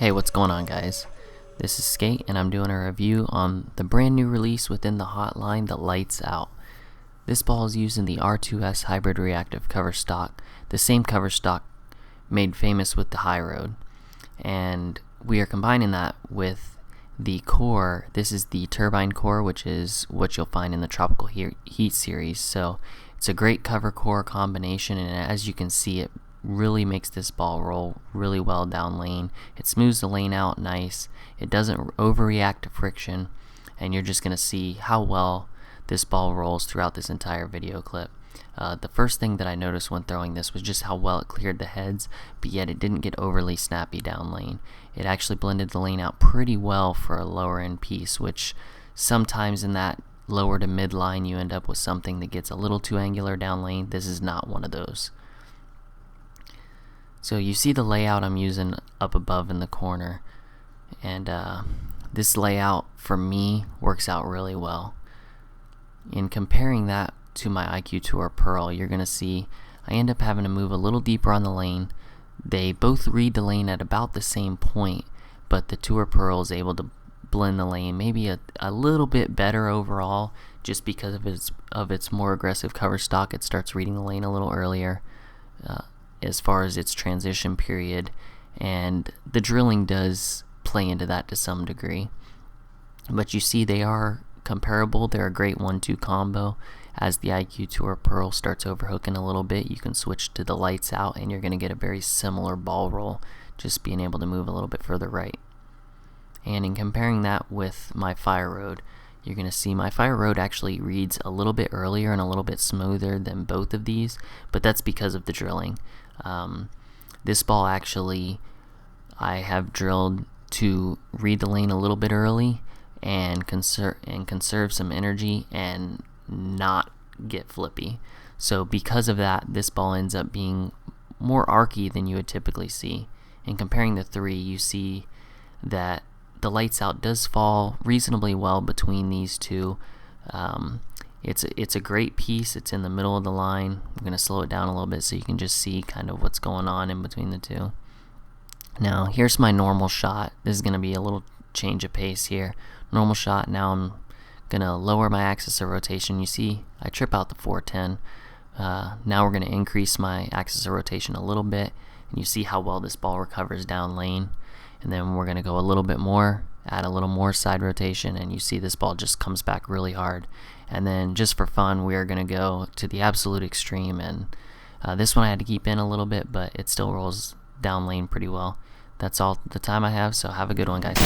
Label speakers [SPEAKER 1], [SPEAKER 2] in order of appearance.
[SPEAKER 1] Hey, what's going on, guys? This is Skate, and I'm doing a review on the brand new release within the Hotline, the Lights Out. This ball is using the R2S Hybrid Reactive cover stock, the same cover stock made famous with the High Road. And we are combining that with the core. This is the turbine core, which is what you'll find in the Tropical Heat series. So it's a great cover core combination, and as you can see, it really makes this ball roll really well down lane. It smooths the lane out nice. It doesn't overreact to friction, and you're just going to see how well this ball rolls throughout this entire video clip. The first thing that I noticed when throwing this was just how well it cleared the heads, but yet it didn't get overly snappy down lane. It actually blended the lane out pretty well for a lower end piece, which sometimes in that lower to mid line you end up with something that gets a little too angular down lane. This is not one of those. So you see the layout I'm using up above in the corner, and this layout for me works out really well. In comparing that to my IQ Tour Pearl, you're going to see I end up having to move a little deeper on the lane. They both read the lane at about the same point, but the Tour Pearl is able to blend the lane maybe a little bit better overall, just because of its more aggressive cover stock. It starts reading the lane a little earlier as far as its transition period, and the drilling does play into that to some degree. But you see they are comparable. They're a great 1-2 combo. As the IQ Tour Pearl starts overhooking a little bit, you can switch to the Lights Out and you're going to get a very similar ball roll, just being able to move a little bit further right. And in comparing that with my Fire Road, you're going to see my Fire Road actually reads a little bit earlier and a little bit smoother than both of these, but that's because of the drilling. This ball actually I have drilled to read the lane a little bit early and conserve some energy and not get flippy. So because of that, this ball ends up being more archy than you would typically see. In comparing the three, you see that the Lights Out does fall reasonably well between these two. It's a great piece. It's in the middle of the line. I'm going to slow it down a little bit so you can just see kind of what's going on in between the two. Now here's my normal shot. This is going to be a little change of pace here. Normal shot. Now I'm going to lower my axis of rotation. You see I trip out the 410. Now we're going to increase my axis of rotation a little bit, and you see how well this ball recovers down lane. And then we're going to go a little bit more, add a little more side rotation, and you see this ball just comes back really hard. And then just for fun, we are going to go to the absolute extreme, and this one I had to keep in a little bit, but it still rolls down lane pretty well. That's all the time I have, so have a good one, guys.